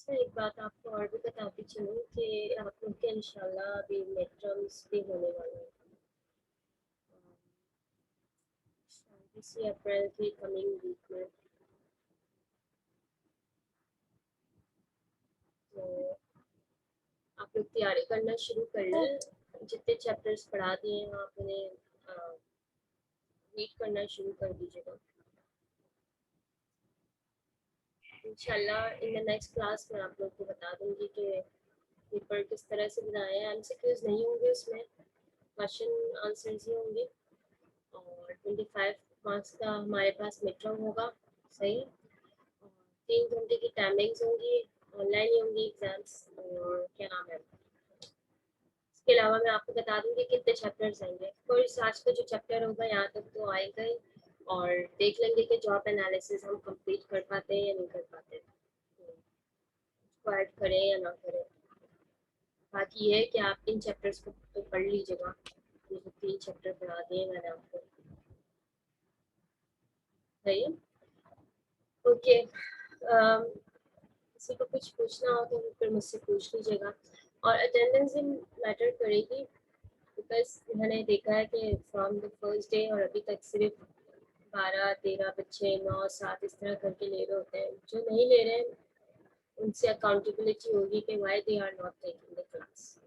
अच्छा, एक बात आपको और भी बताती चलूँ कि आप लोग के इंशाल्लाह अभी मिड टर्म्स भी होने वाले हैं इसी अप्रैल की कमिंग वीक में। तो आप लोग तैयारी करना शुरू कर लें। जितने चैप्टर्स पढ़ा दिए हैं आप उन्हें रीड करना शुरू कर दीजिएगा। इंशाल्लाह इन द नेक्स्ट क्लास में आप लोग को बता दूंगी कि पेपर किस तरह से बनाए हैं। एमसीक्यूज नहीं होंगे उसमें, क्वेश्चन आंसर्स ही होंगे और 25 मार्क्स का हमारे पास मिड टर्म होगा। सही, 3 घंटे की टाइमिंग्स होंगी, ऑनलाइन ही होंगी एग्जाम्स। और क्या नाम है, इसके अलावा मैं आपको बता दूंगी कितने चैप्टर्स आएंगे। कोर्स आज का जो चैप्टर होगा यहाँ तक तो आएगा ही, और देख लेंगे कि जॉब एनालिसिस हम कंप्लीट कर पाते हैं या नहीं कर पाते, उसको ऐड करें या ना करें। बाकी ये है कि आप इन चैप्टर्स को तो पढ़ लीजिएगा। ये जो 3 चैप्टर पढ़ा दिए मैंने आपको, सही है। ओके, किसी को कुछ पूछना हो तो फिर मुझसे पूछ लीजिएगा। और अटेंडेंस भी मैटर करेगी, बिकॉज मैंने देखा है कि फ्रॉम द फर्स्ट डे और अभी तक सिर्फ 12-13 बच्चे 9-7 इस तरह करके ले रहे होते हैं। जो नहीं ले रहे हैं उनसे अकाउंटेबिलिटी होगी कि why they are not taking the class.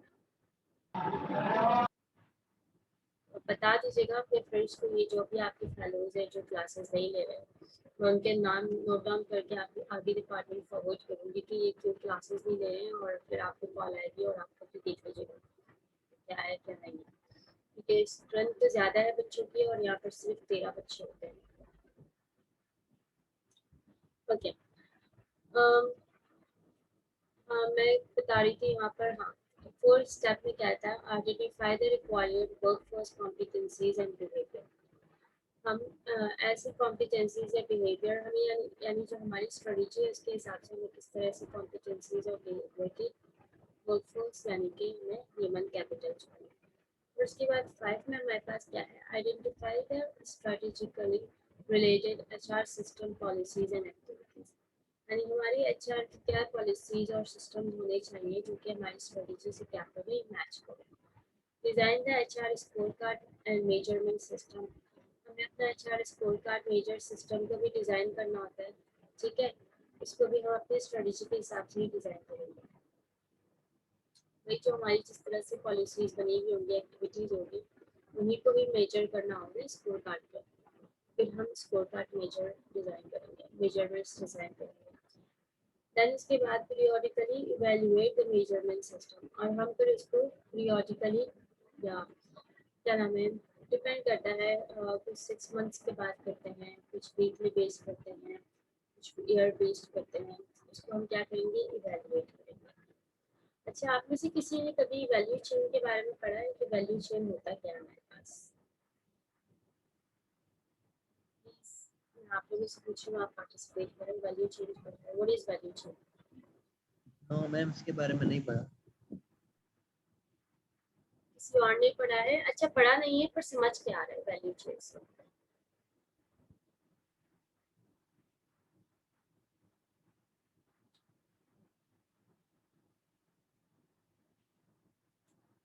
बता दीजिएगा अपने फ्रेंड्स को, ये जो भी आपके फेलोज हैं जो क्लासेस नहीं ले रहे हैं, मैं उनके नाम नोट डाउन करके आपके आगे डिपार्टमेंट फॉरवर्ड करूँगी कि ये क्यों क्लासेस नहीं ले रहे हैं, और फिर आपको कॉल आएगी और आपको भी देख लीजिएगा क्या है क्या नहीं। क्योंकि स्ट्रेंथ तो ज़्यादा है बच्चों की और यहाँ पर सिर्फ 13 बच्चे होते हैं। ओके, मैं बता रही थी यहाँ पर। हाँ, फोर्थ स्टेप में क्या था, identify the required workforce competencies and behaviour. हम ऐसी कॉम्पिटेंसीज या बिहेवियर हमें यानी जो हमारी स्ट्रेटजी है उसके हिसाब से हमें किस तरह से कॉम्पिटेंसीज और बिहेवियर की वर्कफोर्स यानी कि हमें ह्यूमन कैपिटल चाहिए। और उसके बाद 5 में हमारे पास क्या है, identify the strategically related HR system policies and activities. यानी हमारी एचआर की क्या पॉलिसीज और सिस्टम होने चाहिए जो कि हमारी स्ट्रेटजी से क्या करें, मैच करें। Design the HR score card and measurement system. हमें अपना HR score card measure system को भी डिज़ाइन करना होता है, ठीक है। इसको भी हम अपनी स्ट्रेटजी के हिसाब से ही डिज़ाइन करेंगे। वही जो हमारी जिस तरह से पॉलिसीज बनी हुई होंगी, एक्टिविटीज़ होगी, उन्हीं को भी मेजर करना होगा स्कोर कार्ड पे। फिर हम स्कोर कार्ड मेजर डिज़ाइन करेंगे, मेजरमेंट्स डिज़ाइन करेंगे। देन इसके बाद periodically evaluate the measurement system, और हम फिर इसको पीरियोडिकली या क्या नाम है, डिपेंड करता है, कुछ 6 मंथ्स के बाद करते हैं, कुछ वीकली बेस्ड करते हैं, कुछ ईयर बेस्ड करते हैं। उसको हम क्या करेंगे, इवेल्युएट करेंगे। अच्छा, आप में से किसी ने कभी वैल्यू चेन के बारे में पढ़ा है कि वैल्यू चेन होता क्या है हमारे पास? प्लीज आप लोगों से पूछूँ, आप पार्टिसिपेट करें। वैल्यू चेन पढ़ा है, what is value chain? No ma'am, इसके बारे में नहीं पढ़ा। किसी और ने पढ़ा है? अच्छा, पढ़ा नहीं है पर समझ के आ रहा है वैल्यू चेन से।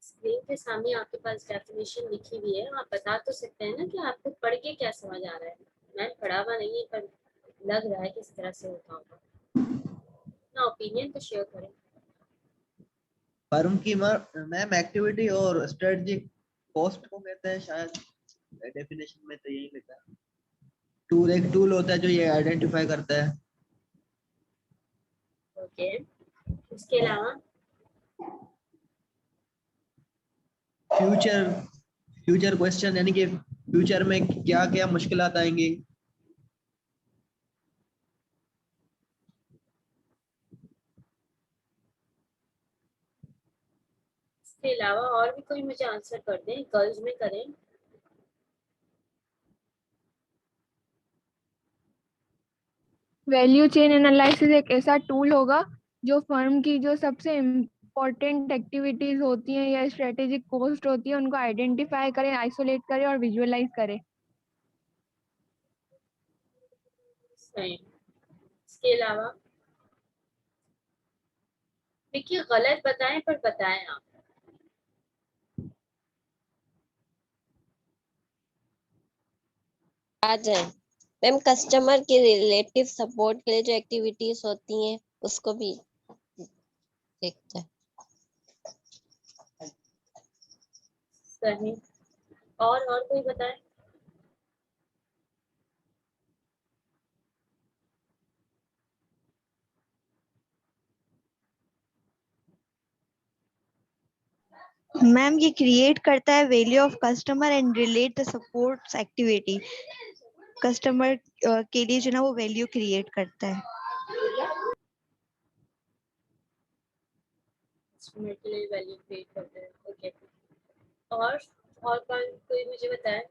स्क्रीन के सामने आपके पास डेफिनेशन लिखी हुई है, आप बता तो सकते हैं ना कि आपको पढ़ के क्या समझ आ रहा है। मैं पढ़ा हुआ नहीं है पर लग रहा है किस तरह से होता होगा। ना ओपिनियन तो शेयर करें। फर्म की मैम एक्टिविटी और स्ट्रेटजिक कॉस्ट को कहते हैं शायद, डेफिनेशन में तो यही लिखा है। टूल एक टूल होता है जो ये आइडेंटिफाई करता है। ओके, उसके अलावा फ्यूचर फ्यूचर क्वेश्चन, यानी कि फ्यूचर में क्या क्या मुश्किलात आएंगी। इसके अलावा और भी कोई मुझे आंसर कर दें, गर्ल्स में करें। वैल्यू चेन एनालिसिस एक ऐसा टूल होगा जो फर्म की जो सबसे इम्पोर्टेंट एक्टिविटीज होती हैं या स्ट्रेटेजिक कॉस्ट होती है उनको आइडेंटिफाई करे, आइसोलेट करे और विजुअलाइज करे। सही। इसके अलावा देखिए गलत बताएं पर बताएं आप। आ जाए मैम, कस्टमर के रिलेटिव सपोर्ट के लिए जो एक्टिविटीज होती हैं उसको भी देखते हैं। सही। और कोई बताए। मैम ये क्रिएट करता है value of customer and relate the supports activity. Customer के लिए जो ना वो वैल्यू क्रिएट करता है। कस्टमर के लिए वैल्यू क्रिएट करते हैं। ओके। और कोई मुझे बताए।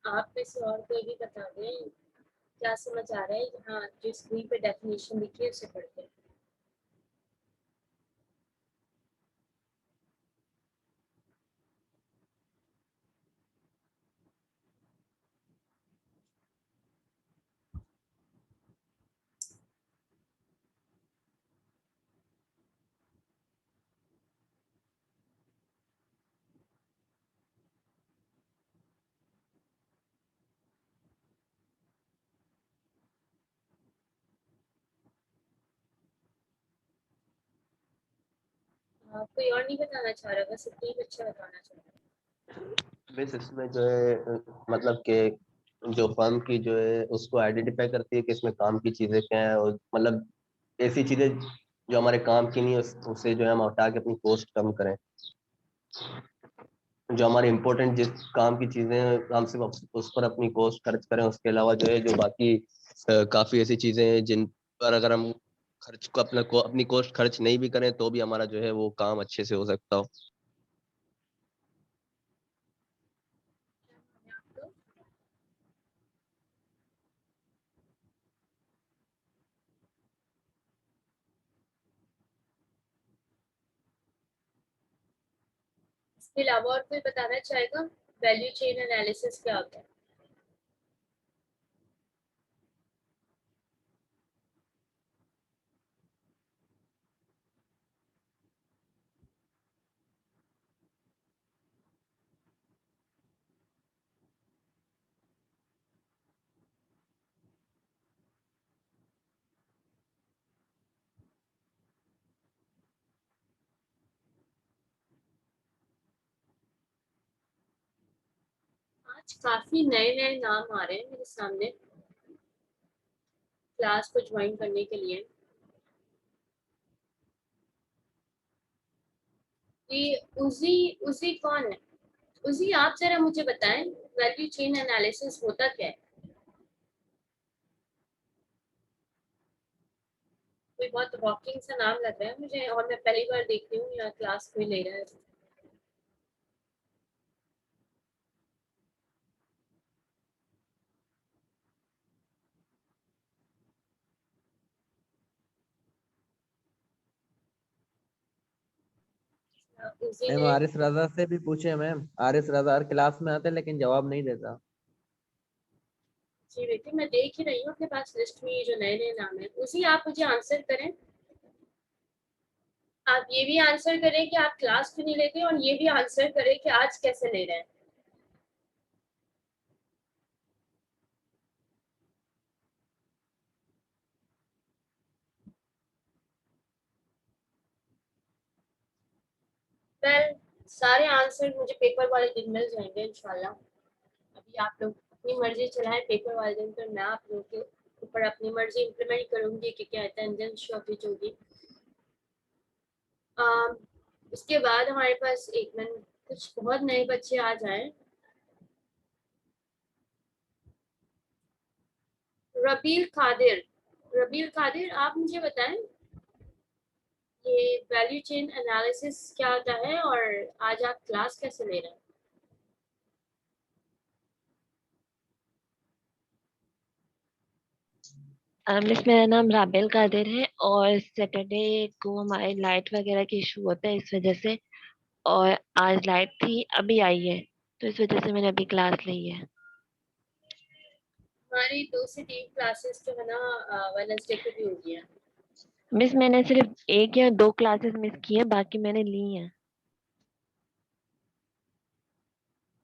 आप में से और कोई भी बता दें क्या समझ आ रहा है। हाँ, जो स्क्रीन पे डेफिनेशन लिखी है उसे पढ़ते हैं। कोई और नहीं बताना चाह रहा, बस इतनी ही बच्चा बताना चाह रहा। बस इसमें जो है मतलब कि जो फर्म की जो है उसको आइडेंटिफाई करती है कि इसमें काम की चीजें क्या है, और मतलब ऐसी चीजें जो हमारे काम की नहीं है उसे जो है हम हटा के अपनी कॉस्ट कम करें। जो हमारे इम्पोर्टेंट जिस काम की चीजें हैं हम सिर्फ उस पर अपनी कॉस्ट खर्च करें, उसके अलावा जो है जो बाकी काफी ऐसी चीजें हैं जिन पर अगर हम खर्च को अपनी कॉस्ट खर्च नहीं भी करें तो भी हमारा जो है वो काम अच्छे से हो सकता हो। इसके अलावा और कोई बताना चाहेगा वैल्यू चेन एनालिसिस क्या होता है। आज काफी नए नए नाम आ रहे हैं मेरे सामने क्लास को ज्वाइन करने के लिए। ये उजी उजी कौन है। उजी आप जरा मुझे बताएं वैल्यू चेन एनालिसिस होता क्या है। कोई बहुत रॉकिंग सा नाम लग रहा है मुझे, और मैं पहली बार देख रही हूँ यहाँ क्लास कोई ले रहा है। उजी मैम ने। आरिस रजा से भी पूछे मैम, आरिस रजा हर क्लास में आते हैं लेकिन जवाब नहीं देता। जी बेटी मैं देख ही रही हूँ अपने पास लिस्ट में ये जो नए नए नाम है। उसी आप मुझे आंसर करें। आप ये भी आंसर करें कि आप क्लास क्यों नहीं लेते, और ये भी आंसर करें कि आज कैसे ले रहे हैं। वेल सारे आंसर मुझे पेपर वाले दिन मिल जाएंगे इंशाल्लाह। अभी आप लोग अपनी मर्जी चलाएं, पेपर वाले दिन पर मैं आप लोगों के ऊपर अपनी मर्जी इम्प्लीमेंट करूंगी कि क्या अटेंडेंस शॉर्टेज होगी। उसके बाद हमारे पास एक मिनट कुछ बहुत नए बच्चे आ जाएं। रबील कादिर आप मुझे बताएं ये वैल्यू चेन एनालिसिस क्या होता है और आज आप क्लास कैसे ले रहे हैं। मिस मेरा नाम राबेल कादिर है और सैटरडे को हमारे लाइट वगैरह की इशू होता है इस वजह से। और आज लाइट थी अभी आई है, तो इस वजह से मैंने अभी क्लास ली है। हमारी 2 से 3 क्लासेस जो है ना वेडनेसडे को भी होगी है। मिस मैंने सिर्फ 1 या 2 क्लासेस मिस की है, बाकी मैंने ली हैं।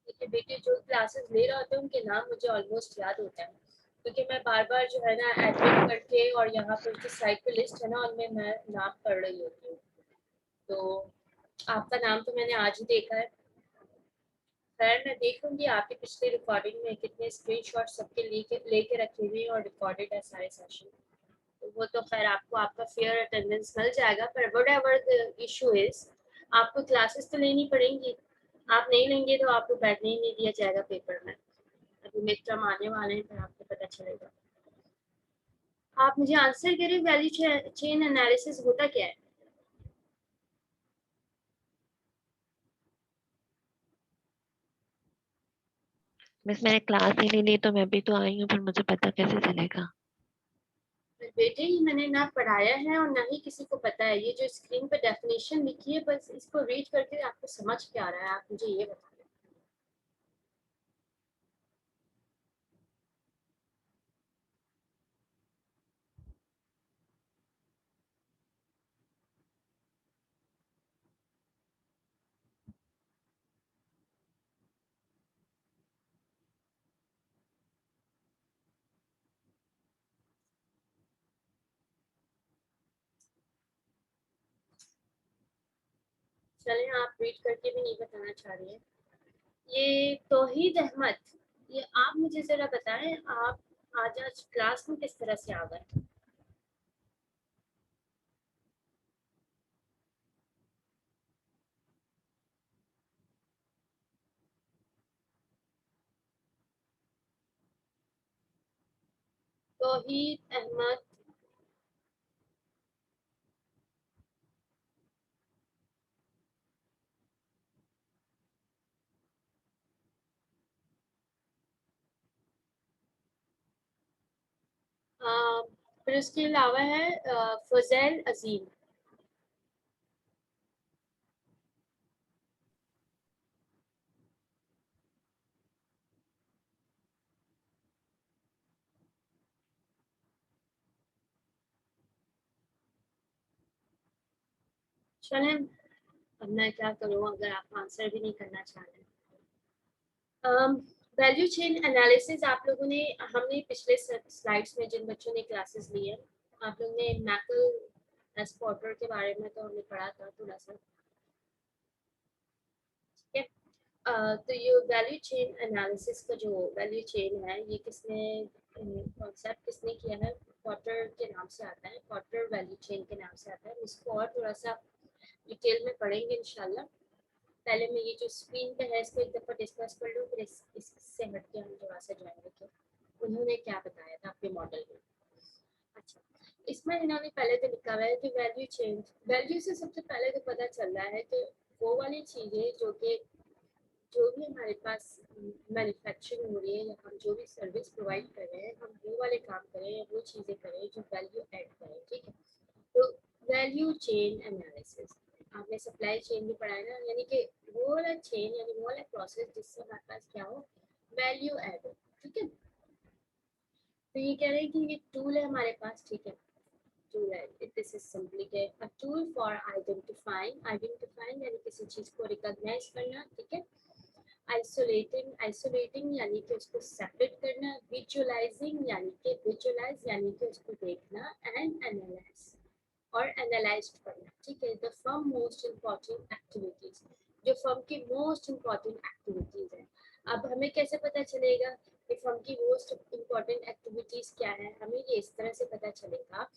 देखिए बेटे, जो क्लासेस ले रहे होते हैं उनके नाम मुझे ऑलमोस्ट याद होता है, क्योंकि मैं बार बार जो है ना एडमिट करके और यहाँ पर जो साइट पे लिस्ट है ना उनमें मैं नाम पढ़ रही होती हूँ। तो आपका नाम तो मैंने आज ही देखा है। खैर मैं देखूंगी आपकी पिछली रिकॉर्डिंग में कितने स्क्रीनशॉट सबके लेके रखे हुए हैं और रिकॉर्डेड है सारे सेशन। तो वो तो खैर आपको आपका फेयर अटेंडेंस मिल जाएगा, पर व्हाटएवर द इशू इज आपको क्लासेस तो लेनी पड़ेंगी। आप नहीं लेंगे तो आपको बैठने ही नहीं दिया जाएगा पेपर में। अभी मिड टर्म आने वाले हैं, फिर आपको पता चलेगा। आप मुझे आंसर करिए, वैल्यू चेन एनालिसिस होता क्या है? मिस मैंने क्लास ही नहीं ली, तो मैं भी तो आई हूँ, फिर मुझे पता कैसे चलेगा। बेटे ये मैंने ना पढ़ाया है और ना ही किसी को पता है। ये जो स्क्रीन पे डेफिनेशन लिखी है बस इसको रीड करके आपको समझ क्या आ रहा है, आप मुझे ये बताइए। चलें, आप रीड करके भी नहीं बताना चाह रही हैं। ये तौहीद अहमद, ये आप मुझे जरा बताएं, आप आज क्लास में किस तरह से आ गए? तौहीद अहमद, फिर उसके अलावा है फजैल अजीम। चलें, अब मैं क्या करूँ अगर आप आंसर भी नहीं करना चाह रहे। वैल्यू चेन एनालिसिस आप लोगों ने, हमने पिछले स्लाइड्स में जिन बच्चों ने क्लासेस ली है, आप लोगों ने मैकल एस पॉटर के बारे में तो हमने पढ़ा था थोड़ा सा, ठीक है। तो ये वैल्यू चेन एनालिसिस का जो वैल्यू चेन है, ये किसने कॉन्सेप्ट किसने किया है? पॉटर के नाम से आता है, पॉटर वैल्यू चेन के नाम से आता है। इसको और थोड़ा सा डिटेल में पढ़ेंगे इंशाल्लाह। पहले मैं ये जो स्क्रीन पे है इसको एक दफ़ा डिस्कस कर लूँ, फिर इससे हट के हम थोड़ा सा जाएंगे कि उन्होंने क्या बताया था अपने मॉडल में। अच्छा, इसमें इन्होंने पहले तो लिखा हुआ है कि वैल्यू चेंज, वैल्यू से सबसे पहले तो पता चल रहा है कि वो वाली चीज़ें जो भी हमारे पास मैन्युफैक्चरिंग हो रही है या हम जो भी सर्विस प्रोवाइड कर रहे हैं, हम वो वाले काम करें या वो चीज़ें करें जो वैल्यू ऐड करें, ठीक है। तो वैल्यू चेन एनालिसिस आपने सप्लाई चेन भी पढ़ा है ना, यानी कि वो वाला चेन यानी वो वाला प्रोसेस जिससे हमारे पास क्या हो, वैल्यू ऐड हो, ठीक है। तो ये कह रहे हैं कि ये टूल है हमारे पास, ठीक है। टूल है, this is simply a tool for identifying यानी किसी चीज को रिकॉग्नाइज करना, ठीक है। आइसोलेटिंग यानी कि उसको सेपरेट करना, विजुअलाइजिंग यानी कि विजुअलाइज यानी कि उसको देखना, एंड एनालाइज और एनालाइज करना, ठीक है। The firm most important activities, जो फर्म की मोस्ट इम्पॉर्टेंट एक्टिविटीज है। अब हमें कैसे पता चलेगा कि फर्म की मोस्ट इम्पॉर्टेंट एक्टिविटीज क्या है? हमें ये इस तरह से पता चलेगा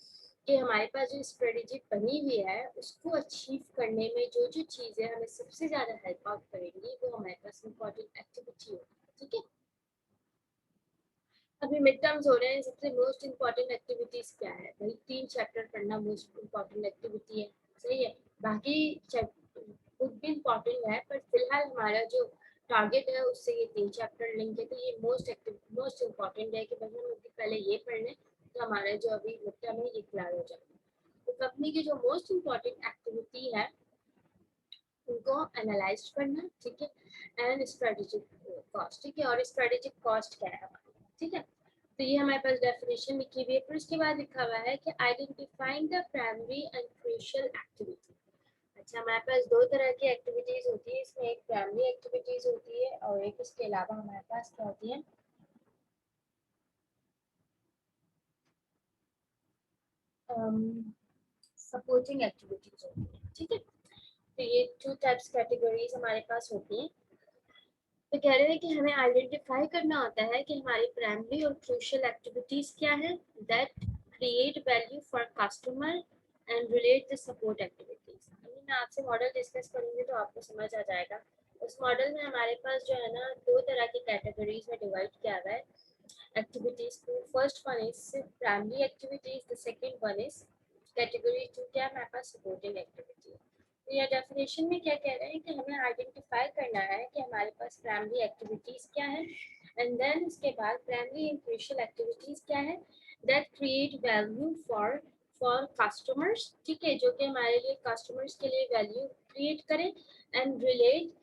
कि हमारे पास जो स्ट्रेटेजी बनी हुई है उसको अचीव करने में जो जो चीज़ें हमें सबसे ज़्यादा हेल्प आउट करेंगी वो हमारे पास इम्पॉर्टेंट एक्टिविटी होगी, ठीक है। अभी मिड टर्म्स हो रहे हैं, सबसे मोस्ट इम्पॉर्टेंट एक्टिविटीज क्या है भाई? 3 चैप्टर पढ़ना मोस्ट इम्पॉर्टेंट एक्टिविटी है, सही है। बाकी बुक भी इम्पॉर्टेंट है, पर फिलहाल हमारा जो टारगेट है उससे ये 3 चैप्टर लेंगे, तो ये मोस्ट इम्पॉर्टेंट है कि भाई हम पहले ये पढ़ लें, तो हमारा जो अभी मिड में ये क्लियर हो जाएगा। तो कंपनी की जो मोस्ट इम्पॉर्टेंट एक्टिविटी है उनको एनालाइज करना, ठीक है, एंड स्ट्रेटेजिक कॉस्ट, ठीक है, और स्ट्रेटेजिक कॉस्ट क्या है हमारी, ठीक है। तो ये हमारे पास डेफिनेशन लिखी हुई है। फिर उसके बाद लिखा हुआ है कि identifying the primary and crucial activity. अच्छा, हमारे पास दो तरह की एक्टिविटीज होती है, इसमें एक प्राइमरी एक्टिविटीज होती है और एक इसके अलावा हमारे पास क्या होती है, सपोर्टिंग एक्टिविटीज होती है, ठीक है। तो ये टू टाइप्स कैटेगरीज हमारे पास होती हैं। तो कह रहे हैं कि हमें आइडेंटिफाई करना होता है कि हमारी प्राइमरी और क्रूशियल एक्टिविटीज क्या है, that create value for customer and relate the support activities. मैं आपसे मॉडल डिस्कस करूंगी तो आपको समझ आ जाएगा। उस मॉडल में हमारे पास जो है ना दो तरह की कैटेगरीज में डिवाइड किया हुआ है एक्टिविटीज को। First one is primary activities, the second one is category 2 क्या है हमारे पास, सपोर्टिंग एक्टिविटी। तो यह डेफिनेशन में क्या कह रहे हैं कि हमें आइडेंटिफाई करना है कि हमारे पास प्राइमरी एक्टिविटीज क्या है, एंड देन उसके बाद प्राइमरी एंड क्रूशियल एक्टिविटीज क्या है, that create value for customers, ठीक है, जो कि हमारे लिए कस्टमर्स के लिए वैल्यू क्रिएट करें, एंड रिलेट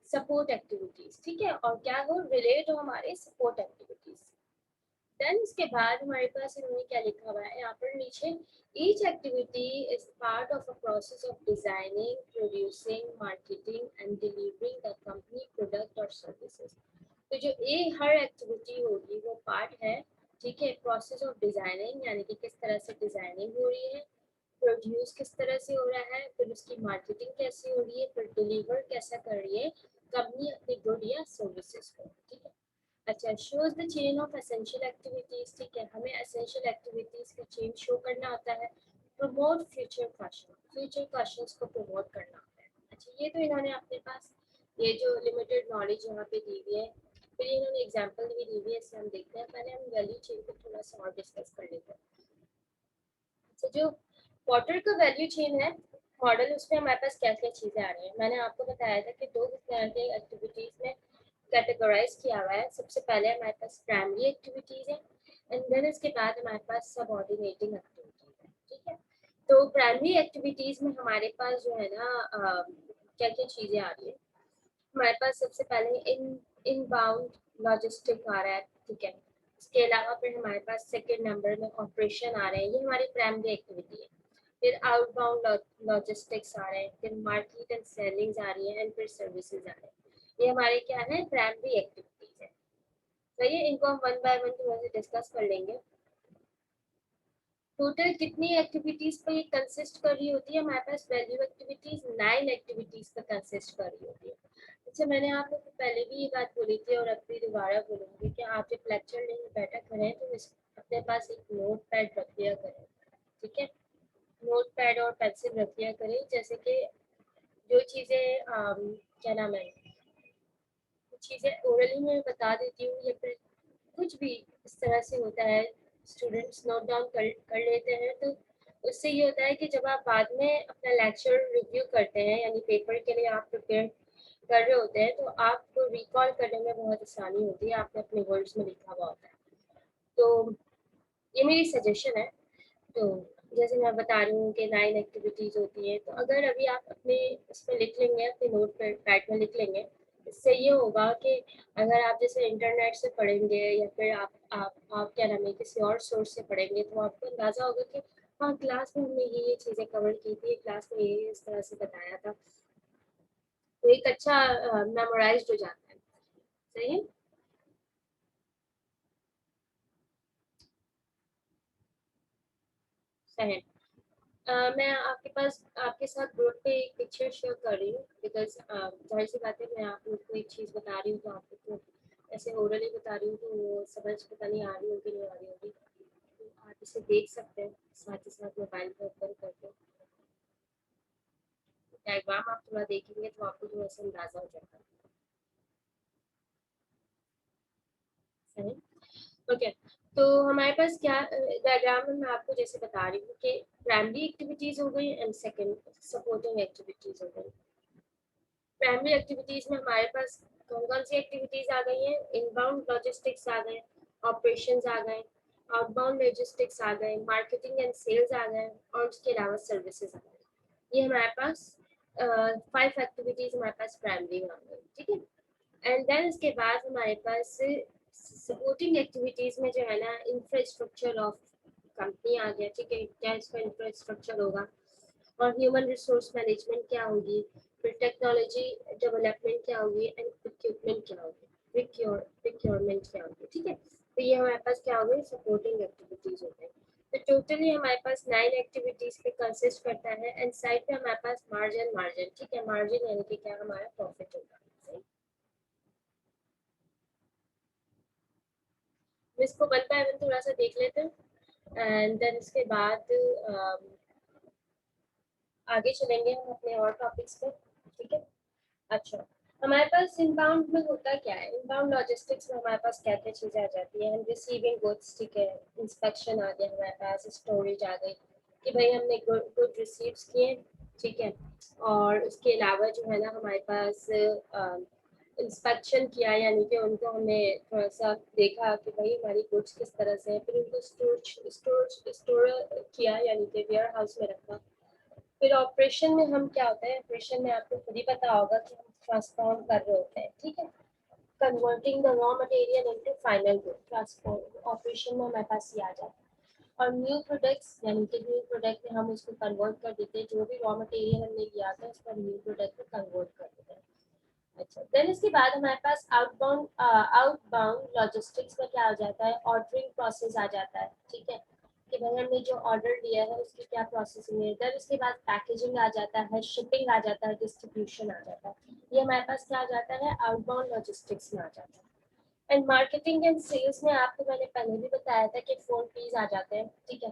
सपोर्ट एक्टिविटीज, ठीक है, और क्या हो, रिलेट हो हमारे सपोर्ट एक्टिविटीज। देन इसके बाद हमारे पास इन्होंने क्या लिखा हुआ है यहाँ पर नीचे, each activity is part of a process of designing, producing, marketing and delivering the company product or services। तो जो ये हर एक्टिविटी होगी वो पार्ट है, ठीक है, प्रोसेस ऑफ डिजाइनिंग, यानी कि किस तरह से डिजाइनिंग हो रही है, प्रोड्यूस किस तरह से हो रहा है, फिर उसकी मार्केटिंग कैसे हो रही है, फिर डिलीवर कैसा कर रही है कंपनी अपनी गुड या सर्विसेज को, ठीक है। अच्छा, shows the chain of essential activities, ठीक है, हमें एसेंशियल एक्टिविटीज का चेन शो करना होता है। प्रमोट फ्यूचर क्वेश्चंस को प्रमोट करना होता है। अच्छा, ये तो इन्होंने अपने पास ये जो लिमिटेड नॉलेज यहाँ पे दी हुई है, फिर इन्होंने एग्जांपल भी दी हुई है, इससे हम देखते हैं। पहले हम वैल्यू चेन को थोड़ा सा और डिस्कस कर लेते हैं। अच्छा, जो वाटर का वैल्यू चेन है मॉडल, उसमें हमारे पास क्या क्या चीजें आ रही हैं। मैंने आपको बताया था कि दो तरह के एक्टिविटीज में कैटेगराइज किया हुआ है। सबसे पहले हमारे पास प्राइमरी एक्टिविटीज है, एंड देन इसके बाद हमारे पास सबऑर्डिनेटिंग एक्टिविटीज है, ठीक है। तो प्राइमरी एक्टिविटीज में हमारे पास जो है ना क्या क्या चीजें आ रही है, हमारे पास सबसे पहले इनबाउंड लॉजिस्टिक आ रहा है, ठीक है। इसके अलावा फिर हमारे पास सेकंड नंबर में ऑपरेशन आ रहे हैं, ये हमारी प्राइमरी एक्टिविटी है। फिर आउटबाउंड लॉजिस्टिक्स आ रहे हैं, फिर मार्केट एंड सेलिंग्स आ रही है, एंड फिर सर्विसेज आ रहे हैं। ये हमारे क्या है, प्राइमरी एक्टिविटीज है। सही है, इनको हम वन बाय वन थोड़ा सा डिस्कस कर लेंगे। टोटल कितनी एक्टिविटीज पर ये कंसिस्ट कर रही होती है, हमारे पास वैल्यू एक्टिविटीज 9 एक्टिविटीज पर कंसिस्ट कर रही होती है। अच्छा, मैंने आपको पहले भी ये बात बोली थी और अब भी दोबारा बोलूँगी कि आप जब लेक्चर लेने बैठा करें तो अपने पास एक नोट पैड रख लिया करें, ठीक है। नोट पैड और पेंसिल रख लिया करें, जैसे कि जो चीज़ें क्या नाम है, चीज़ें ओरली में बता देती हूँ या फिर कुछ भी इस तरह से होता है, स्टूडेंट्स नोट डाउन कर लेते हैं, तो उससे ये होता है कि जब आप बाद में अपना लेक्चर रिव्यू करते हैं, यानी पेपर के लिए आप प्रिपेयर कर रहे होते हैं, तो आपको रिकॉल करने में बहुत आसानी होती है, आपने अपने वर्ड्स में लिखा हुआ होता है। तो ये मेरी सजेशन है। तो जैसे मैं बता रही हूँ कि 9 एक्टिविटीज़ होती हैं, तो अगर अभी आप अपने इसमें लिख लेंगे, अपने नोट पैड में लिख लेंगे, इससे ये होगा कि अगर आप जैसे इंटरनेट से पढ़ेंगे या फिर आप क्या नाम है किसी और सोर्स से पढ़ेंगे, तो आपको अंदाज़ा होगा कि हाँ, क्लास में हमने ये चीज़ें कवर की थी, क्लास में ये इस तरह से बताया था, तो एक अच्छा मेमोराइज्ड हो जाता है। सही है। सही। मैं आपके साथ ग्रुप पे एक पिक्चर शेयर कर रही हूँ, बिकॉज जाहिर सी बात है, मैं आप लोग को एक चीज़ बता रही हूँ तो आप लोग को ऐसे ओरली बता रही हूँ, तो वो समझ पता नहीं आ रही होगी नहीं आ रही होगी, तो आप इसे देख सकते हैं साथ ही साथ मोबाइल पर ओपन करके। डायग्राम आप थोड़ा देखेंगे तो आपको थोड़ा सा अंदाजा हो जाएगा। सही। ओके, तो हमारे पास क्या डायग्राम में मैं आपको जैसे बता रही हूँ कि प्राइमरी एक्टिविटीज हो गई एंड सेकंड सपोर्टिंग एक्टिविटीज हो गई। प्राइमरी एक्टिविटीज में हमारे पास कौन कौन सी एक्टिविटीज आ गई हैं, इनबाउंड लॉजिस्टिक्स आ गए, ऑपरेशंस आ गए, आउटबाउंड लॉजिस्टिक्स आ गए, मार्केटिंग एंड सेल्स आ गए, और उसके अलावा सर्विसेज आ गए। ये हमारे पास 5 एक्टिविटीज हमारे पास प्राइमरी आ गई, ठीक है। एंड देन इसके बाद हमारे पास सपोर्टिंग एक्टिविटीज में जो है ना, इंफ्रास्ट्रक्चर ऑफ कंपनी आ गया, ठीक है, क्या इसका इंफ्रास्ट्रक्चर होगा, और ह्यूमन रिसोर्स मैनेजमेंट क्या होगी, फिर टेक्नोलॉजी डेवलपमेंट क्या होगी, एंड प्रोक्योरमेंट क्या होगी, प्रोक्योरमेंट क्या होगी, ठीक है। तो ये हमारे पास क्या हो गई, सपोर्टिंग एक्टिविटीज हो गई। तो टोटली हमारे पास 9 एक्टिविटीज पे कंसिस्ट करता है, एंड साइड पे हमारे पास मार्जिन, ठीक है, मार्जिन यानी कि क्या हमारा प्रॉफिट होगा। इसको 1 बाय 1 थोड़ा सा देख लेते हैं, एंड देन इसके बाद आगे चलेंगे हम अपने और टॉपिक्स पे, ठीक है। अच्छा, हमारे पास इनबाउंड में होता क्या है, इनबाउंड लॉजिस्टिक्स में हमारे पास क्या क्या चीजें आ जाती है, रिसीविंग गुड्स, ठीक है, इंस्पेक्शन आ गया हमारे पास, स्टोरेज आ गई कि भाई हमने गुड रिसीव्स किए, ठीक है, और उसके अलावा जो है ना हमारे पास इंस्पेक्शन किया, यानी कि उनको हमने थोड़ा सा देखा कि भाई हमारी गुड्स किस तरह से है, फिर उनको स्टोर किया, यानी कि वेयर हाउस में रखा। फिर ऑपरेशन में हम क्या होता है, ऑपरेशन में आपको खुद ही पता होगा कि हम ट्रांसफॉर्म कर रहे होते हैं, ठीक है, converting the raw material into final good, transform operation में हमारे पास ये आ जाता है। और न्यू प्रोडक्ट्स, यानी कि न्यू प्रोडक्ट में हम उसको कन्वर्ट कर देते हैं, जो भी रॉ मटेरियल हमने लिया था उसको न्यू प्रोडक्ट में कन्वर्ट कर देते हैं। अच्छा, देन इसके बाद हमारे पास आउटबाउंड लॉजिस्टिक्स में क्या आ जाता है, ऑर्डरिंग प्रोसेस आ जाता है, ठीक है, कि भाई हमने जो ऑर्डर दिया है उसकी क्या प्रोसेसिंग है। देन उसके बाद पैकेजिंग आ जाता है, शिपिंग आ जाता है, डिस्ट्रीब्यूशन आ जाता है। ये हमारे पास क्या आ जाता है, आउटबाउंड लॉजिस्टिक्स में आ जाता है। एंड मार्केटिंग एंड सेल्स में आपको मैंने पहले भी बताया था कि 4 P's आ जाते हैं, ठीक है।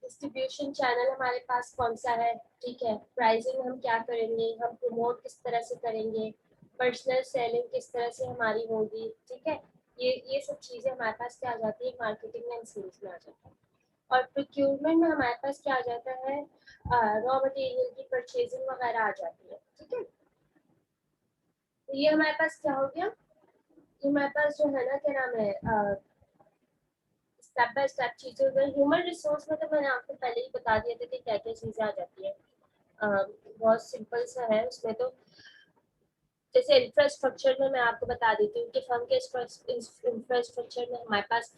डिस्ट्रीब्यूशन चैनल हमारे पास कौन सा है, ठीक है, प्राइसिंग हम क्या करेंगे, हम प्रमोट किस तरह से करेंगे, पर्सनल सेलिंग किस तरह से हमारी होगी, ठीक है। ये सब चीजें हमारे पास क्या आ जाती है, मार्केटिंग एंड सेल्स में आ जाता है। और प्रोक्योरमेंट में हमारे पास क्या आ जाता है, रॉ मटेरियल की परचेजिंग वगैरह आ जाती है, ठीक है। तो ये हमारे पास क्या हो गया, ये हमारे पास जो है ना, क्या नाम है, स्टेप बाय स्टेप चीजें हो गई। ह्यूमन रिसोर्स में तो मैंने आपको पहले ही बता दिया था कि क्या क्या चीजें आ जाती है, बहुत सिंपल सा है उसमें तो। जैसे इंफ्रास्ट्रक्चर में मैं आपको बता देती हूँ कि फर्म के इंफ्रास्ट्रक्चर में हमारे पास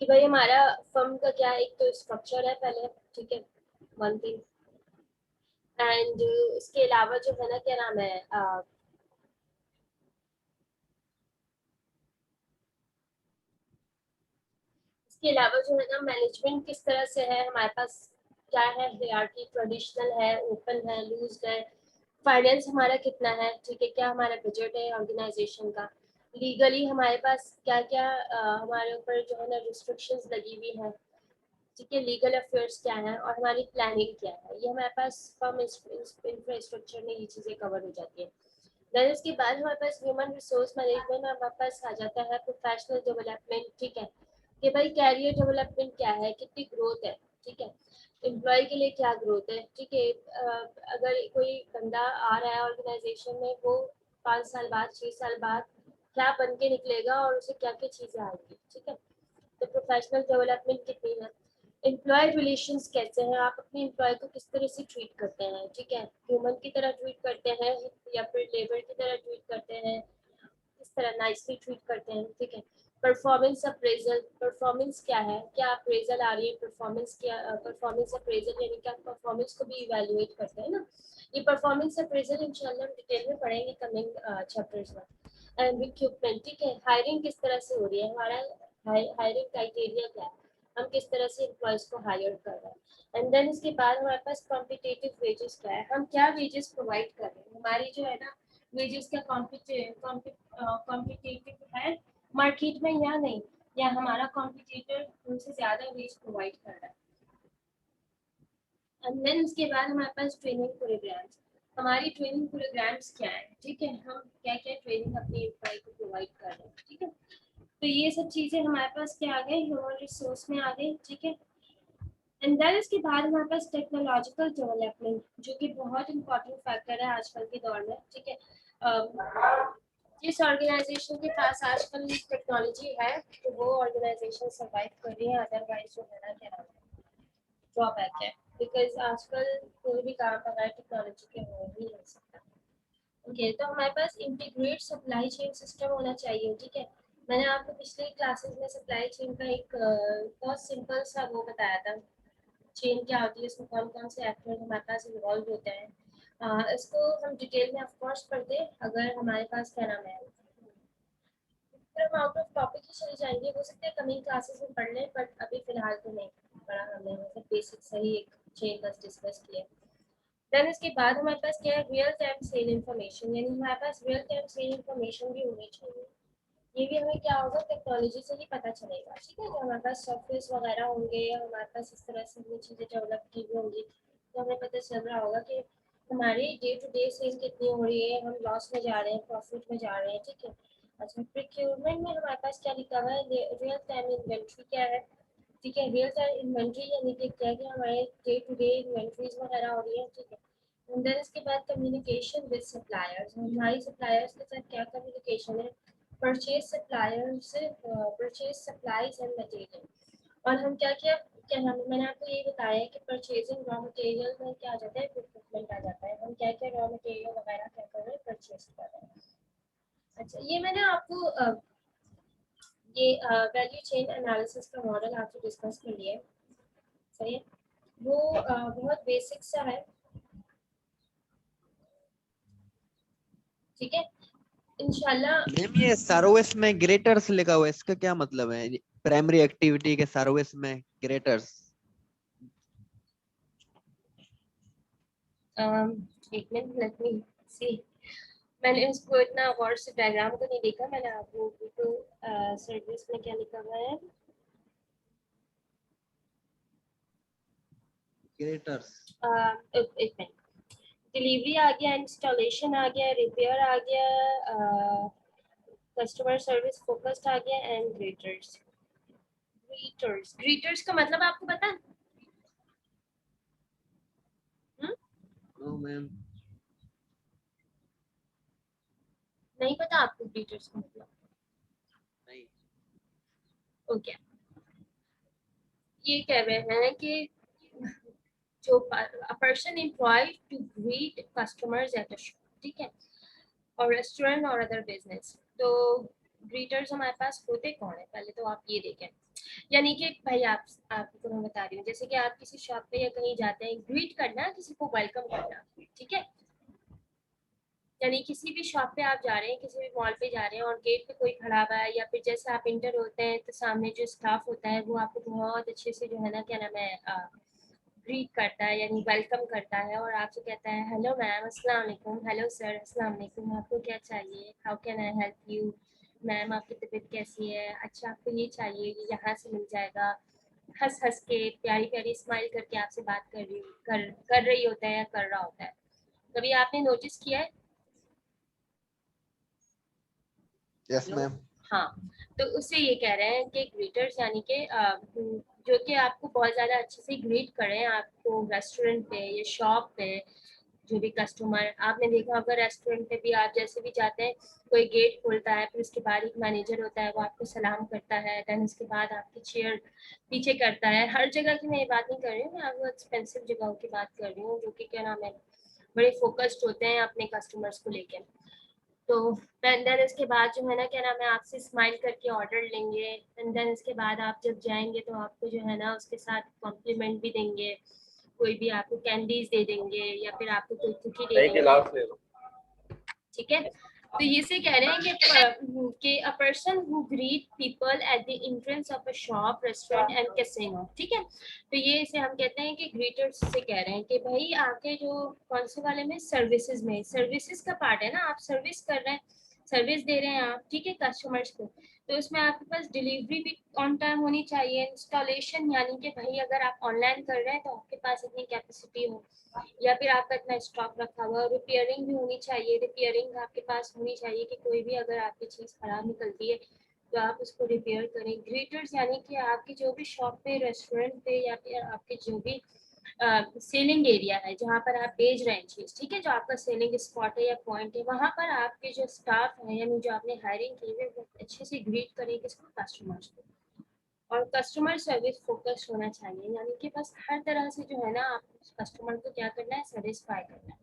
कि भाई हमारा फर्म का क्या है, एक तो स्ट्रक्चर है पहले, ठीक है, 1 थिंग, एंड इसके अलावा जो है ना, क्या नाम है, इसके अलावा जो है ना, मैनेजमेंट किस तरह से है हमारे पास, क्या है, हायरार्की ट्रेडिशनल है, ओपन है, लूज है, फाइनेंस हमारा कितना है, ठीक है, क्या हमारा बजट है ऑर्गेनाइजेशन का, लीगली हमारे पास क्या क्या हमारे ऊपर जो है ना रिस्ट्रिक्शंस लगी हुई है, ठीक है, लीगल अफेयर्स क्या है, और हमारी प्लानिंग क्या है। ये हमारे पास फर्म इंफ्रास्ट्रक्चर में ये चीजें कवर हो जाती है। देन इसके बाद हमारे पास ह्यूमन रिसोर्स मैनेजमेंट में हमारे पास आ जाता है प्रोफेशनल डेवलपमेंट, ठीक है, कि भाई कैरियर डेवलपमेंट क्या है, कितनी ग्रोथ है, ठीक है, एम्प्लॉय के लिए क्या ग्रोथ है, ठीक है, अगर कोई बंदा आ रहा है ऑर्गेनाइजेशन में, वो 5 साल बाद 6 साल बाद क्या बन के निकलेगा और उसे क्या क्या चीजें आएंगी, ठीक है। तो प्रोफेशनल डेवलपमेंट कितनी है, एम्प्लॉय रिलेशंस कैसे हैं, आप अपने एम्प्लॉय को किस तरह से ट्रीट करते हैं, ठीक है, ह्यूमन की तरह ट्रीट करते हैं या फिर लेबर की तरह ट्रीट करते हैं, किस तरह नाइसली ट्रीट करते हैं, ठीक है। परफॉर्मेंस अप्रेजल, परफॉर्मेंस क्या है, क्या अप्रेजल आ रही है, परफॉर्मेंस क्या, परफॉर्मेंस अप्रेजल यानी कि आप परफॉर्मेंस को भी इवैल्यूएट करते हैं ना। ये परफॉर्मेंस अप्रेजल इंशाल्लाह हम डिटेल में पढ़ेंगे कमिंग चैप्टर्स में। एंड रिक्रूटमेंट, ठीक है, हायरिंग किस तरह से हो रही है, हमारा हायरिंग क्राइटेरिया क्या है, हम किस तरह से एम्प्लॉयज को हायर कर रहे हैं। एंड देन इसके बाद हमारे पास कॉम्पिटिटिव वेजेस क्या है, हम क्या वेजेस प्रोवाइड कर रहे हैं, हमारी जो है ना वेजेस का कॉम्पिटिटिव है मार्केट में या नहीं, या हमारा कॉम्पिटिटर उनसे ज्यादा वेज प्रोवाइड कर रहा है। एंड देन उसके बाद हमारे पास ट्रेनिंग प्रोग्राम्स, हमारी ट्रेनिंग प्रोग्राम्स क्या है, ठीक है, हम क्या क्या ट्रेनिंग अपने एम्प्लॉय को प्रोवाइड कर रहे हैं, ठीक है। तो ये सब चीजें हमारे पास क्या आ गई, ह्यूमन रिसोर्स में आ गई, ठीक है। एंड देन इसके बाद हमारे पास टेक्नोलॉजिकल डेवलपमेंट, जो कि बहुत इंपॉर्टेंट फैक्टर है आजकल के दौर में, ठीक है। जिस ऑर्गेनाइजेशन के पास आजकल टेक्नोलॉजी है तो वो ऑर्गेनाइजेशन सर्वाइव कर रही है, अदरवाइज जो है ना क्या नाम है ड्रॉबैक है, बिकॉज आजकल कोई भी काम बगैर टेक्नोलॉजी के हो ही नहीं सकता। ओके, तो हमारे पास इंटीग्रेट सप्लाई चेन सिस्टम होना चाहिए। ठीक है, मैंने आपको पिछले क्लासेस में सप्लाई चेन का एक बहुत सिंपल सा वो बताया था, चेन क्या होती है, इसमें कौन कौन से एक्टर हमारे पास इन्वॉल्व होते हैं। इसको हम डिटेल में ऑफकोर्स पढ़ते अगर हमारे पास क्या नाम है, फिर हम आउट ऑफ टॉपिक ही चले जाएंगे, हो सकता है कमिंग क्लासेस में पढ़ लें, बट अभी फिलहाल तो नहीं पढ़ा हमने, मतलब बेसिक सही एक चेन बस डिस्कस किया। देन इसके बाद हमारे पास क्या है, रियल टाइम सेल इन्फॉर्मेशन, यानी हमारे पास रियल टाइम सेल इन्फॉर्मेशन भी होनी चाहिए। ये भी हमें क्या होगा, टेक्नोलॉजी से ही पता चलेगा। ठीक है, जो हमारे पास सॉफ्टवेयर वगैरह होंगे या हमारे पास इस तरह से हमें चीज़ें डेवलप की हुई होंगी तो हमें पता चल रहा होगा कि हमारी डे टू डे सेल कितनी हो रही है, हम लॉस में जा रहे हैं, प्रॉफिट में जा रहे हैं। ठीक है, अच्छा प्रोक्योरमेंट में हमारे पास क्या लिखा हुआ है, रियल टाइम इन्वेंट्री क्या है। ठीक है, रियल टाइम इन्वेंट्री यानी कि क्या कि हमारे डे टू डे इन्वेंट्रीज वगैरह हो रही है। ठीक है, एंड देन इसके बाद कम्युनिकेशन विद सप्लायर्स, हमारी सप्लायर्स के साथ क्या कम्युनिकेशन है, परचेज सप्लायर से परचेज सप्लाईज एंड मटेरियल। और हम क्या क्या क्या हम मैंने आपको ये बताया है कि परचेजिंग रॉ मटेरियल में क्या आ जाता है, प्रोक्योरमेंट आ जाता है, हम क्या क्या रॉ मटेरियल वगैरह क्या कर रहे हैं, परचेज कर रहे हैं। अच्छा, ये मैंने आपको ये वैल्यू चेन एनालिसिस का मॉडल आपसे डिस्कस कर लिया है, सही है, वो बहुत बेसिक सा है। ठीक है, इंशाल्लाह। मैम ये सर्विस में ग्रेटर्स लिखा हुआ है, इसका क्या मतलब है? प्राइमरी एक्टिविटी के सर्विस में ग्रेटर्स। एक मिनट, लेट मी सी, मैंने उसको इतना गौर से डायग्राम को नहीं देखा, मैंने आपको तो सर्विस में क्या लिखा हुआ है, ग्रेटर्स। एक मिनट, डिलीवरी आ गया, इंस्टॉलेशन आ गया, रिपेयर आ गया, कस्टमर सर्विस फोकस्ड आ गया, एंड ग्रीटर्स। ग्रीटर्स ग्रीटर्स का मतलब आपको पता है? No ma'am. नहीं पता आपको ग्रीटर्स का मतलब? नहीं। ओके, ये कह रहे हैं कि जो person employed to greet customers at a shop, ठीक है, और रेस्टोरेंट और अदर बिजनेस। तो ग्रीटर्स हमारे पास होते कौन है, पहले तो आप ये देखें, यानी कि भाई आपको मैं बता रही हूँ, जैसे कि आप किसी शॉप पे या कहीं जाते हैं, ग्रीट करना, किसी को वेलकम करना। ठीक है, यानी किसी भी शॉप पे आप जा रहे हैं, किसी भी मॉल पे जा रहे हैं और गेट पे कोई खड़ा हुआ है, या फिर जैसे आप इंटर होते हैं तो सामने जो स्टाफ होता है वो आपको बहुत अच्छे से जो है ना क्या नाम है ग्रीट करता है, यानी वेलकम करता है, और आपसे कहता है हेलो मैम, अस्सलाम वालेकुम, हेलो सर, अस्सलाम वालेकुम, आपको क्या चाहिए, how can I help you, ma'am आपकी तबीयत कैसी है, अच्छा आपको ये चाहिए, ये यहाँ से मिल जाएगा, हंस हंस के प्यारी प्यारी स्माइल करके आपसे बात कर रही होता है या कर रहा होता है। कभी आपने नोटिस किया है? Yes ma'am. हाँ, तो उससे ये कह रहे हैं कि ग्रीटर्स यानी कि जो कि आपको बहुत ज़्यादा अच्छे से ग्रीट करें, आपको रेस्टोरेंट पे या शॉप पे जो भी कस्टमर, आपने देखा होगा रेस्टोरेंट पे भी आप जैसे भी जाते हैं, कोई गेट खोलता है, फिर उसके बाद एक मैनेजर होता है, वो आपको सलाम करता है, देन उसके बाद आपकी चेयर पीछे करता है। हर जगह की मैं ये बात नहीं कर रही हूँ, मैं आपको एक्सपेंसिव जगहों की बात कर रही हूँ, जो कि क्या नाम है बड़े फोकस्ड होते हैं अपने कस्टमर्स को लेकर। तो एंड देन इसके बाद जो है ना क्या नाम है आपसे स्माइल करके ऑर्डर लेंगे, एंड देन इसके बाद आप जब जाएंगे तो आपको जो है ना उसके साथ कॉम्प्लीमेंट भी देंगे, कोई भी आपको कैंडीज दे देंगे या फिर आपको कोई कुकी दे देंगे। ठीक है, तो ये से कह रहे हैं कि a person who greet people at the entrance of a shop, restaurant and casino. ठीक है, तो ये इसे हम कहते हैं कि ग्रीटर्स से कह रहे हैं कि भाई आपके जो कौन से वाले में, सर्विसेज में, सर्विसेज का पार्ट है ना, आप सर्विस कर रहे हैं, सर्विस दे रहे हैं आप, ठीक है, कस्टमर्स को, तो उसमें आपके पास डिलीवरी भी ऑन टाइम होनी चाहिए, इंस्टॉलेशन यानी कि भाई अगर आप ऑनलाइन कर रहे हैं तो आपके पास इतनी कैपेसिटी हो या फिर आपका इतना स्टॉक रखा हुआ, रिपेयरिंग भी होनी चाहिए, रिपेयरिंग आपके पास होनी चाहिए कि कोई भी अगर आपकी चीज़ खराब निकलती है तो आप उसको रिपेयर करें। ग्रीटर्स यानी कि आपकी जो भी शॉप पे, रेस्टोरेंट पे या फिर आपके जो भी सेलिंग एरिया है जहाँ पर आप बेच रहे हैं चीज, ठीक है, जो आपका सेलिंग स्पॉट है या पॉइंट है, वहाँ पर आपके जो स्टाफ है यानी जो आपने हायरिंग की है वो अच्छे से ग्रीट करें किसको, कस्टमर्स को। और कस्टमर सर्विस फोकस होना चाहिए, यानी कि बस हर तरह से जो है ना आप कस्टमर को क्या करना है, सेटिस्फाई करना है।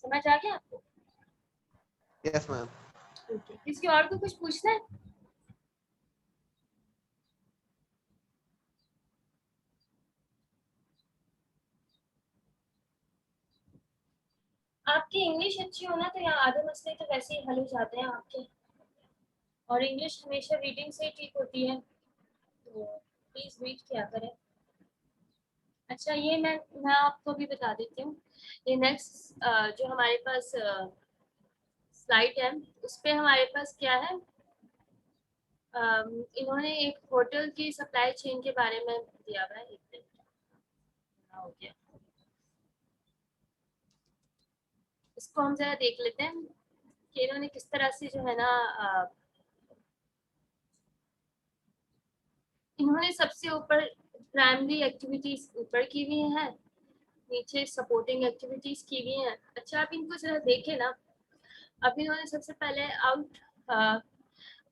समझ आ गया आपको? Yes ma'am. ओके, किसी और को कुछ पूछना है? आपकी इंग्लिश अच्छी होना तो यहाँ आधे मसले तो वैसे ही हल हो जाते हैं आपके, और इंग्लिश हमेशा रीडिंग से ही ठीक होती है, तो प्लीज रीड किया करें। अच्छा, ये मैं आपको भी बता देती हूँ, ये नेक्स्ट जो हमारे पास स्लाइड है उस पे हमारे पास क्या है, इन्होंने एक होटल की सप्लाई चेन के बारे में दिया हुआ है। एक मिनट, हो गया, इसको हम जरा देख लेते हैं कि इन्होंने किस तरह से जो है ना इन्होंने सबसे ऊपर प्राइमरी एक्टिविटीज ऊपर की हुई है, नीचे सपोर्टिंग एक्टिविटीज की हुई है। अच्छा, आप इनको जरा देखें ना, अब इन्होंने सबसे पहले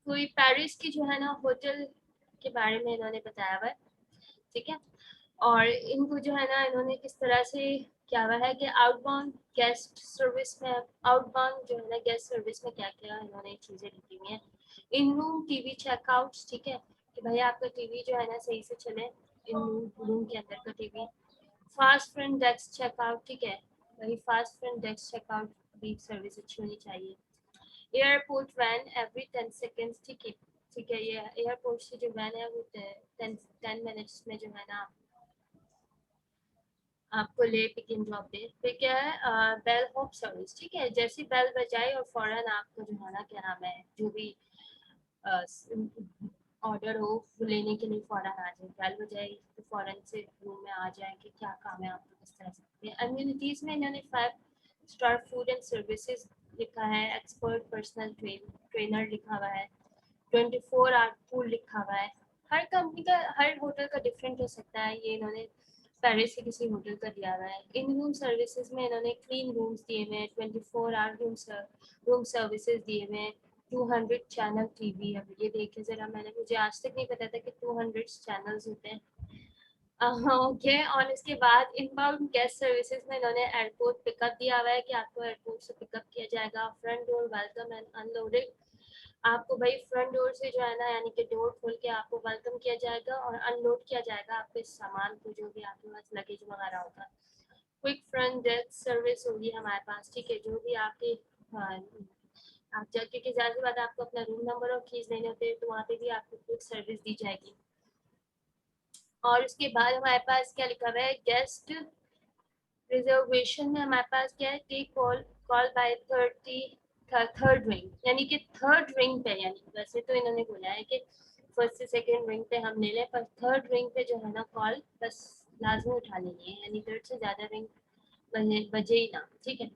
कोई पेरिस की जो है ना होटल के बारे में इन्होंने बताया हुआ है, ठीक है, और इनको जो है ना इन्होंने किस तरह से क्या हुआ है कि आउटबाउंड गेस्ट सर्विस में, आउटबाउंड जो है ना गेस्ट सर्विस में क्या क्या इन्होंने चीजें लिखी हुई हैं। इन रूम टीवी चेकआउट, ठीक है, कि भाई आपका टीवी जो है ना सही से चले, इन रूम के अंदर का TV. Fast front desk checkout, ठीक है, वही फास्ट फ्रंट डेस्क चेकआउट भी सर्विस अच्छी होनी चाहिए। एयरपोर्ट वैन एवरी 10 सेकेंड्स, ठीक है, ठीक है, ये एयरपोर्ट से जो वैन है वो 10 मिनट्स में जो है ना आपको ले पिक इन ड्रॉप दे। फिर क्या है, बेल होप सर्विस, ठीक है, जैसी बेल बजाए और फौरन आपको जो है ना क्या नाम है, जो भी ऑर्डर हो वो लेने के लिए फौरन आ जाए, बेल बजाए तो फौरन से रूम में आ जाए कि क्या काम है आपको, किस तरह से। अम्यूनिटीज में इन्होंने 5 स्टार फूड एंड सर्विसेज लिखा है, एक्सपर्ट पर्सनल ट्रेनर लिखा हुआ है, 24 आवर पूल लिखा हुआ है। हर कंपनी का, हर होटल का डिफरेंट हो सकता है, ये इन्होंने पेरिस के किसी होटल का दिया हुआ है। इन रूम सर्विसेज में इन्होंने क्लीन रूम्स दिए हुए हैं, 24 आवर रूम सर्विसेज दिए हुए हैं, 200 चैनल टीवी। अब ये देखे जरा, मैंने मुझे आज तक नहीं पता था कि 200 चैनल्स होते हैं। ओके, और इसके बाद इनबाउंड गेस्ट सर्विसेज में इन्होंने एयरपोर्ट पिकअप दिया हुआ है कि आपको एयरपोर्ट से पिकअप किया जाएगा। Front door welcome and unloading, आपको भाई फ्रंट डोर से जो है ना यानी कि डोर खोल के आपको वेलकम किया जाएगा और अनलोड किया जाएगा आपके सामान को, जो भी आपके पास लगेज वगैरह होगा। क्विक फ्रंट डेस्क सर्विस होगी हमारे पास, ठीक है, जो भी आपके आप जाके के ज़्यादा से ज़्यादा आपको अपना रूम नंबर और कीज देने होते हैं, तो वहाँ पे भी आपको क्विक सर्विस दी जाएगी। और उसके बाद हमारे पास क्या लिखा हुआ है, गेस्ट रिजर्वेशन में हमारे पास क्या है, take call by third ring, यानी कि थर्ड रिंग पे, यानी वैसे तो इन्होंने बोला है कि फर्स्ट से सेकंड रिंग पे हम ले लें, पर थर्ड रिंग पे जो है ना कॉल बस लाजमी उठा लेनी है, यानी थर्ड से ज़्यादा रिंग बजे ही ना, ठीक है।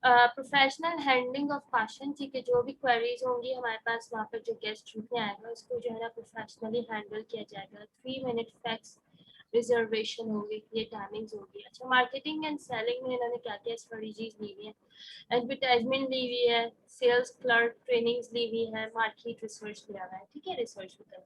प्रोफेशनल हैंडलिंग ऑफ क्वेश्चन, ठीक है, जो भी क्वेरीज होंगी हमारे पास वहाँ पर जो गेस्ट रुकने आएगा उसको जो है ना प्रोफेशनली हैंडल किया जाएगा। 3 मिनट फैक्स रिजर्वेशन होगी, ये टाइमिंग्स होगी। अच्छा, मार्केटिंग एंड सेलिंग में इन्होंने क्या क्या स्ट्रेटजीज ली हुई है, एडवर्टाइजमेंट ली हुई है, सेल्स क्लर्क ट्रेनिंग्स ली हुई है, मार्केट रिसर्च लिया हुआ है, ठीक है, रिसर्च मतलब।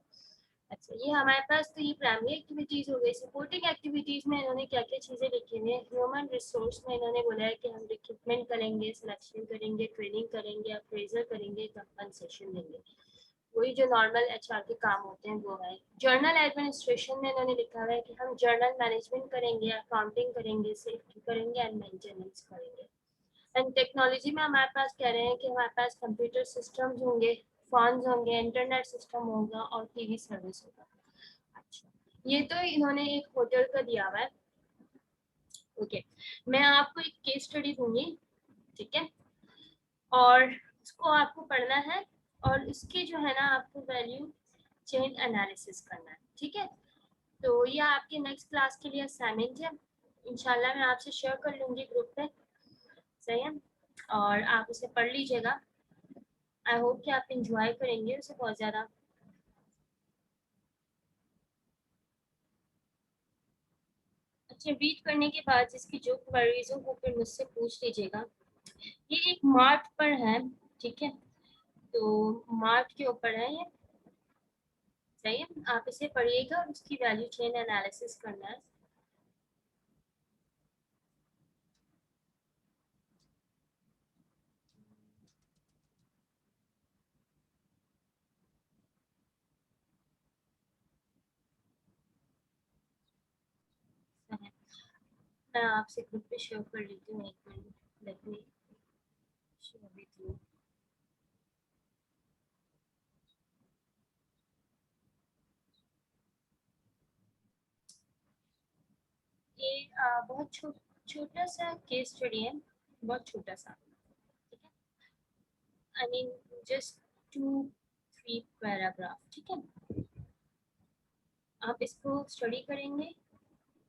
अच्छा, ये हमारे पास तो ये प्राइमरी एक्टिविटीज हो गई। सपोर्टिंग एक्टिविटीज में इन्होंने क्या क्या चीजें लिखी हुई है, ह्यूमन रिसोर्स में इन्होंने बोला है कि हम रिक्रूटमेंट करेंगे, सिलेक्शन करेंगे, ट्रेनिंग करेंगे, अप्रेजल करेंगे, कंपनसेशन देंगे, वही जो नॉर्मल एचआर के काम होते हैं वो है। जर्नल एडमिनिस्ट्रेशन में इन्होंने लिखा हुआ है कि हम जर्नल मैनेजमेंट करेंगे, अकाउंटिंग करेंगे, सेफ्टी करेंगे एंड मेंटेनेंस करेंगे। एंड टेक्नोलॉजी में हमारे पास कह रहे हैं कि हमारे पास कंप्यूटर सिस्टम्स होंगे, फोन्स होंगे, इंटरनेट सिस्टम होगा और टीवी सर्विस होगा। अच्छा, ये तो इन्होंने एक होटल का दिया हुआ है। ओके, मैं आपको एक केस स्टडी दूंगी, ठीक है, और उसको आपको पढ़ना है और इसके जो है ना आपको वैल्यू चेन एनालिसिस करना है, ठीक है। तो ये आपके नेक्स्ट क्लास के लिए असाइनमेंट है, इंशाल्लाह मैं आपसे शेयर कर लूँगी ग्रुप पे, सही है, और आप उसे पढ़ लीजिएगा। आई होप कि आप इंजॉय करेंगे उसे बहुत ज़्यादा। अच्छा, रीड करने के बाद जिसकी जो क्वेरीज हो वो फिर मुझसे पूछ लीजिएगा। ये एक मार्ट पर है, ठीक है, तो मार्ट के ऊपर है ये, सही है। आप इसे पढ़िएगा और उसकी वैल्यू चेन एनालिसिस करना है। मैं आपसे ग्रुप पे शेयर कर लेती हूँ, एक minute, let me share with you. ये बहुत छोटा सा केस स्टडी है, बहुत छोटा सा, ठीक है। आई मीन जस्ट 2-3 पैराग्राफ, ठीक है। आप इसको स्टडी करेंगे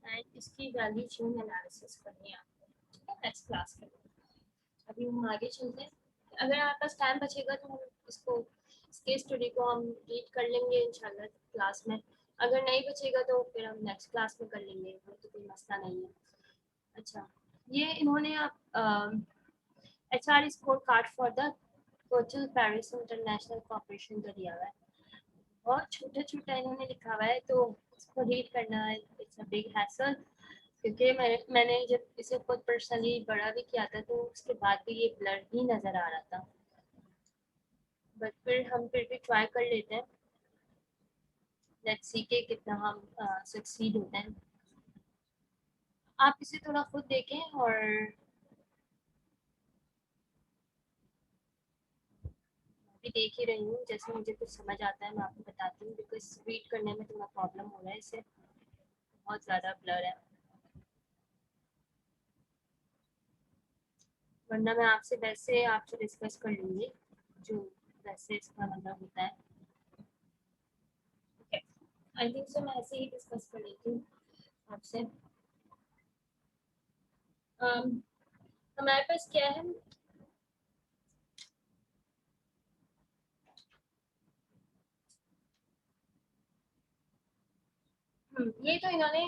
एंड इसकी वैल्यू चेन एनालिसिस करनी है आपको, ठीक है, नेक्स्ट क्लास में। अभी हम आगे चलते हैं। अगर आपके पास टाइम बचेगा तो हम इसको, इस केस स्टडी को हम रीड कर लेंगे इंशाल्लाह क्लास में। अगर नहीं बचेगा तो फिर हम नेक्स्ट क्लास में कर लेंगे, वो तो कोई मसला नहीं है। अच्छा, ये इन्होंने आप HR score card for the hotel Paris international corporation का दिया हुआ है। बहुत छोटा छोटा इन्होंने लिखा हुआ है, तो इसको रीड करना इट्स अ बिग हैसल, क्योंकि मैंने जब इसे खुद पर्सनली बड़ा भी किया था तो उसके बाद भी ये ब्लर ही नज़र आ रहा था, बट फिर भी ट्राई कर लेते हैं, लेट्स सी के कितना हम सक्सीड होते हैं। आप इसे थोड़ा खुद देखें और भी देख ही रही हूँ, जैसे मुझे कुछ समझ आता है मैं आपको बताती हूँ, बिकॉज रीड करने में थोड़ा प्रॉब्लम हो रहा है, इसे बहुत ज़्यादा ब्लर है, वरना मैं आपसे वैसे आपसे डिस्कस कर लूँगी जो वैसे इसका मतलब होता है। आई थिंक सो मैं ऐसे ही डिस्कस कर लेती हूँ आपसे। हमारे पास क्या है, ये तो इन्होंने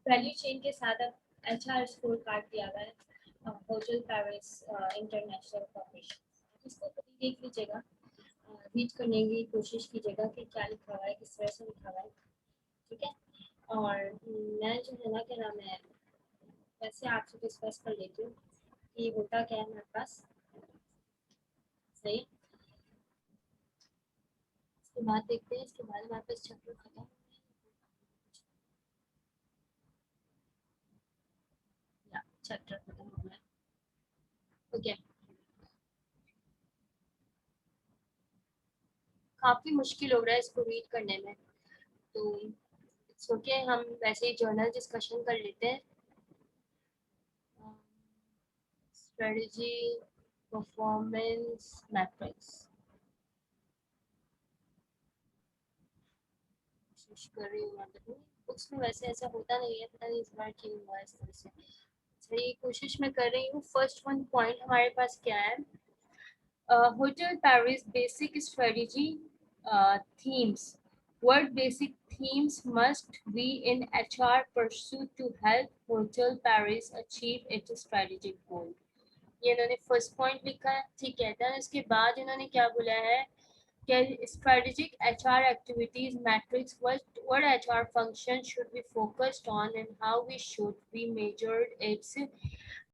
वैल्यू चेन के साथ अब HR स्कोर कार्ड दिया हुआ है, होटल पेरिस इंटरनेशनल कॉर्पोरेशन। इसको कभी देख लीजिएगा, रीड करने की कोशिश कीजिएगा कि क्या लिखा हुआ है, किस तरह से लिखा हुआ है, ठीक है। और मैं जो है ना, क्या नाम है, वैसे आपसे डिस्कस कर लेती हूँ कि होता क्या है हमारे पास, सही। इसके बाद देखते हैं, इसके बाद हमारे पास चैप्टर खत्म, या चैप्टर खत्म हो गया, ओके। काफ़ी मुश्किल हो रहा है इसको रीड करने में, तो इट्स ओके, हम वैसे ही जर्नल डिस्कशन कर लेते हैं। स्ट्रेटजी परफॉर्मेंस मैट्रिक्स कोशिश कर रही हूँ, मतलब बुक्स में वैसे ऐसा होता नहीं है, पता नहीं इस बार क्यों हुआ इस तरह से। सही कोशिश मैं कर रही हूँ। फर्स्ट वन पॉइंट हमारे पास क्या है, hotel Paris basic strategy themes. What basic themes must be in HR pursuit to help Hotel Paris achieve its strategic goal? ये इन्होंने फर्स्ट पॉइंट लिखा है, ठीक है। देन इसके बाद इन्होंने क्या बोला है कि strategic HR activities matrix, what HR function should be focused on and how we should be measured its